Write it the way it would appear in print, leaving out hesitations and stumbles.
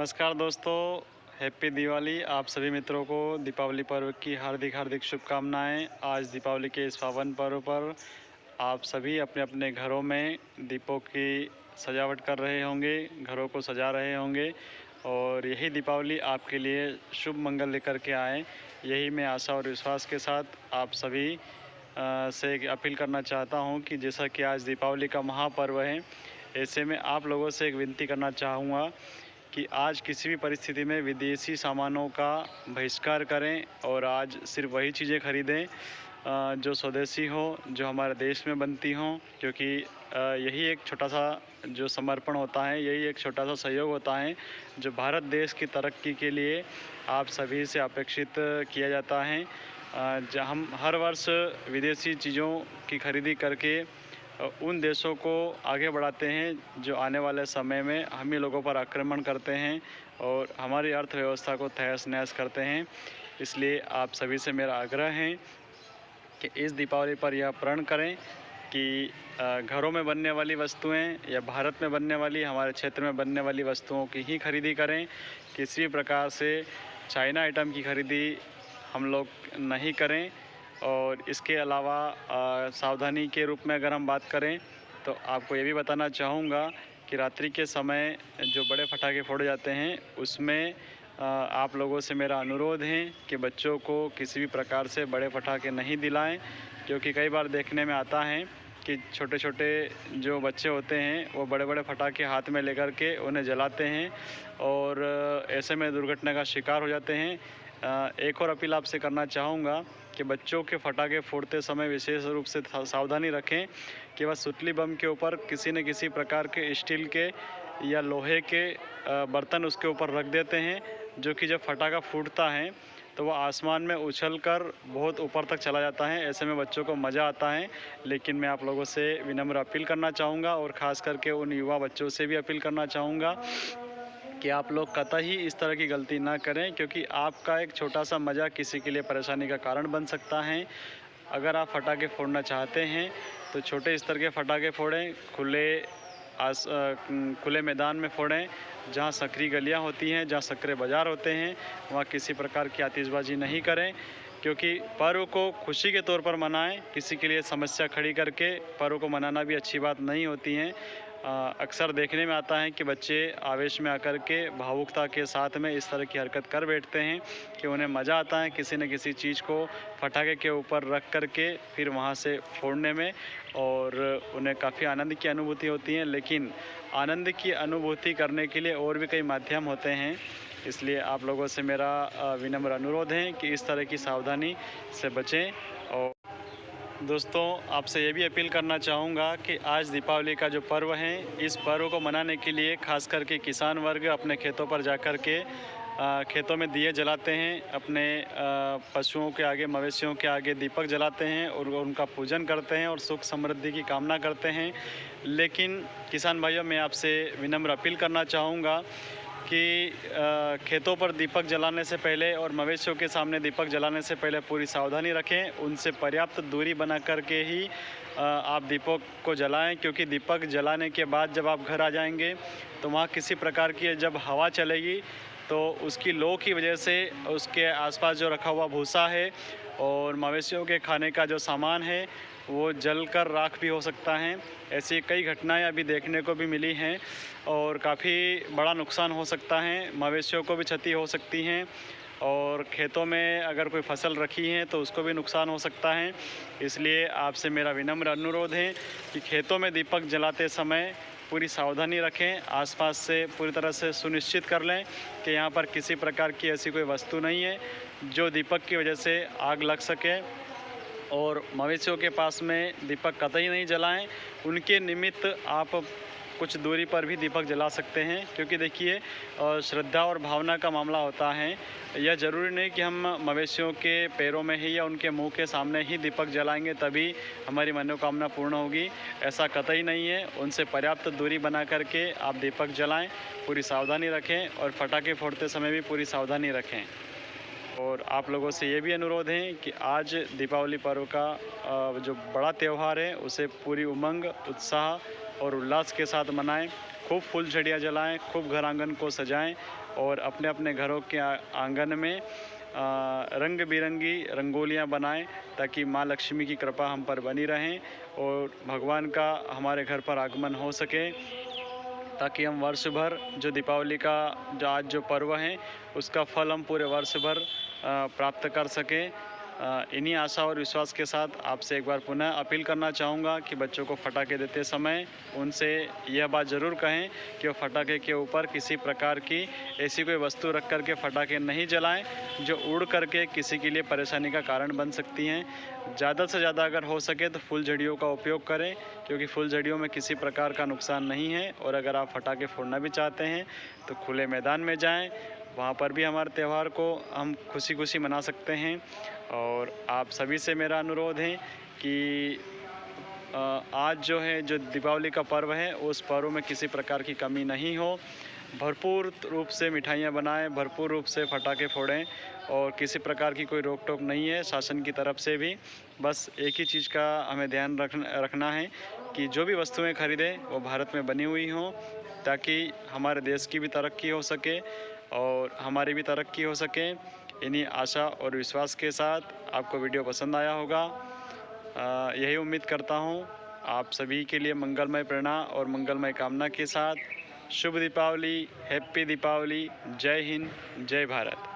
नमस्कार दोस्तों, हैप्पी दिवाली। आप सभी मित्रों को दीपावली पर्व की हार्दिक हार्दिक शुभकामनाएं। आज दीपावली के इस पावन पर्व पर आप सभी अपने अपने घरों में दीपों की सजावट कर रहे होंगे, घरों को सजा रहे होंगे और यही दीपावली आपके लिए शुभ मंगल लेकर के आए। यही मैं आशा और विश्वास के साथ आप सभी से एक अपील करना चाहता हूं कि जैसा कि आज दीपावली का महापर्व है, ऐसे में आप लोगों से एक विनती करना चाहूँगा कि आज किसी भी परिस्थिति में विदेशी सामानों का बहिष्कार करें और आज सिर्फ वही चीज़ें खरीदें जो स्वदेशी हो, जो हमारे देश में बनती हों, क्योंकि यही एक छोटा सा जो समर्पण होता है, यही एक छोटा सा सहयोग होता है जो भारत देश की तरक्की के लिए आप सभी से अपेक्षित किया जाता है। हम हर वर्ष विदेशी चीज़ों की खरीदी करके उन देशों को आगे बढ़ाते हैं जो आने वाले समय में हम ही लोगों पर आक्रमण करते हैं और हमारी अर्थव्यवस्था को तहस नहस करते हैं। इसलिए आप सभी से मेरा आग्रह है कि इस दीपावली पर यह प्रण करें कि घरों में बनने वाली वस्तुएं या भारत में बनने वाली, हमारे क्षेत्र में बनने वाली वस्तुओं की ही खरीदी करें। किसी भी प्रकार से चाइना आइटम की खरीदी हम लोग नहीं करें। और इसके अलावा सावधानी के रूप में अगर हम बात करें तो आपको ये भी बताना चाहूँगा कि रात्रि के समय जो बड़े पटाखे फोड़े जाते हैं उसमें आप लोगों से मेरा अनुरोध है कि बच्चों को किसी भी प्रकार से बड़े पटाखे नहीं दिलाएं, क्योंकि कई बार देखने में आता है कि छोटे छोटे जो बच्चे होते हैं वो बड़े बड़े पटाखे हाथ में लेकर के उन्हें जलाते हैं और ऐसे में दुर्घटना का शिकार हो जाते हैं। एक और अपील आपसे करना चाहूँगा कि बच्चों के पटाखे फोड़ते समय विशेष रूप से सावधानी रखें कि वह सुतली बम के ऊपर किसी न किसी प्रकार के स्टील के या लोहे के बर्तन उसके ऊपर रख देते हैं, जो कि जब पटाखा फूटता है तो वह आसमान में उछलकर बहुत ऊपर तक चला जाता है। ऐसे में बच्चों को मज़ा आता है। लेकिन मैं आप लोगों से विनम्र अपील करना चाहूँगा और ख़ास करके उन युवा बच्चों से भी अपील करना चाहूँगा कि आप लोग कतई इस तरह की गलती ना करें, क्योंकि आपका एक छोटा सा मज़ा किसी के लिए परेशानी का कारण बन सकता है। अगर आप पटाखे फोड़ना चाहते हैं तो छोटे स्तर के पटाखे फोड़ें, खुले मैदान में फोड़ें, जहां सकरी गलियां होती हैं, जहां सकरे बाज़ार होते हैं, वहां किसी प्रकार की आतिशबाजी नहीं करें, क्योंकि पर्व को खुशी के तौर पर मनाएं। किसी के लिए समस्या खड़ी करके पर्व को मनाना भी अच्छी बात नहीं होती है। अक्सर देखने में आता है कि बच्चे आवेश में आकर के भावुकता के साथ में इस तरह की हरकत कर बैठते हैं कि उन्हें मज़ा आता है किसी न किसी चीज़ को पटाखे के ऊपर रख कर के फिर वहाँ से फोड़ने में, और उन्हें काफ़ी आनंद की अनुभूति होती है। लेकिन आनंद की अनुभूति करने के लिए और भी कई माध्यम होते हैं। इसलिए आप लोगों से मेरा विनम्र अनुरोध है कि इस तरह की सावधानी से बचें। और दोस्तों, आपसे ये भी अपील करना चाहूँगा कि आज दीपावली का जो पर्व है, इस पर्व को मनाने के लिए खास करके किसान वर्ग अपने खेतों पर जाकर के खेतों में दिए जलाते हैं, अपने पशुओं के आगे, मवेशियों के आगे दीपक जलाते हैं और उनका पूजन करते हैं और सुख समृद्धि की कामना करते हैं। लेकिन किसान भाइयों, मैं आपसे विनम्र अपील करना चाहूँगा कि खेतों पर दीपक जलाने से पहले और मवेशियों के सामने दीपक जलाने से पहले पूरी सावधानी रखें। उनसे पर्याप्त दूरी बना करके ही आप दीपक को जलाएं, क्योंकि दीपक जलाने के बाद जब आप घर आ जाएंगे तो वहाँ किसी प्रकार की जब हवा चलेगी तो उसकी लो की वजह से उसके आसपास जो रखा हुआ भूसा है और मवेशियों के खाने का जो सामान है वो जलकर राख भी हो सकता है। ऐसी कई घटनाएं अभी देखने को भी मिली हैं और काफ़ी बड़ा नुकसान हो सकता है, मवेशियों को भी क्षति हो सकती हैं और खेतों में अगर कोई फसल रखी है तो उसको भी नुकसान हो सकता है। इसलिए आपसे मेरा विनम्र अनुरोध है कि खेतों में दीपक जलाते समय पूरी सावधानी रखें, आसपास से पूरी तरह से सुनिश्चित कर लें कि यहाँ पर किसी प्रकार की ऐसी कोई वस्तु नहीं है जो दीपक की वजह से आग लग सके। और मवेशियों के पास में दीपक कतई नहीं जलाएं। उनके निमित्त आप कुछ दूरी पर भी दीपक जला सकते हैं, क्योंकि देखिए श्रद्धा और भावना का मामला होता है। यह ज़रूरी नहीं कि हम मवेशियों के पैरों में ही या उनके मुंह के सामने ही दीपक जलाएंगे तभी हमारी मनोकामना पूर्ण होगी, ऐसा कतई नहीं है। उनसे पर्याप्त दूरी बना करके आप दीपक जलाएं, पूरी सावधानी रखें और पटाखे फोड़ते समय भी पूरी सावधानी रखें। और आप लोगों से ये भी अनुरोध है कि आज दीपावली पर्व का जो बड़ा त्यौहार है उसे पूरी उमंग, उत्साह और उल्लास के साथ मनाएं। खूब फुलझड़ियाँ जलाएं, खूब घर आंगन को सजाएं और अपने अपने घरों के आंगन में रंग बिरंगी रंगोलियां बनाएं, ताकि माँ लक्ष्मी की कृपा हम पर बनी रहें और भगवान का हमारे घर पर आगमन हो सके, ताकि हम वर्ष भर जो दीपावली का आज जो पर्व है उसका फल हम पूरे वर्ष भर प्राप्त कर सकें। इन्हीं आशा और विश्वास के साथ आपसे एक बार पुनः अपील करना चाहूँगा कि बच्चों को पटाखे देते समय उनसे यह बात ज़रूर कहें कि वो पटाखे के ऊपर किसी प्रकार की ऐसी कोई वस्तु रख कर के पटाखे नहीं जलाएं जो उड़ करके किसी के लिए परेशानी का कारण बन सकती हैं। ज़्यादा से ज़्यादा अगर हो सके तो फुलझड़ियों का उपयोग करें, क्योंकि फुलझड़ियों में किसी प्रकार का नुकसान नहीं है। और अगर आप पटाखे फोड़ना भी चाहते हैं तो खुले मैदान में जाएं, वहाँ पर भी हमारे त्यौहार को हम खुशी खुशी मना सकते हैं। और आप सभी से मेरा अनुरोध है कि आज जो है जो दीपावली का पर्व है उस पर्व में किसी प्रकार की कमी नहीं हो। भरपूर रूप से मिठाइयाँ बनाएं, भरपूर रूप से पटाखे फोड़ें और किसी प्रकार की कोई रोक टोक नहीं है शासन की तरफ से भी। बस एक ही चीज़ का हमें ध्यान रखना है कि जो भी वस्तुएं खरीदें वो भारत में बनी हुई हों, ताकि हमारे देश की भी तरक्की हो सके और हमारी भी तरक्की हो सके। इन्हीं आशा और विश्वास के साथ आपको वीडियो पसंद आया होगा, यही उम्मीद करता हूँ। आप सभी के लिए मंगलमय प्रेरणा और मंगलमय कामना के साथ शुभ दीपावली, हैप्पी दीपावली, जय हिंद, जय भारत।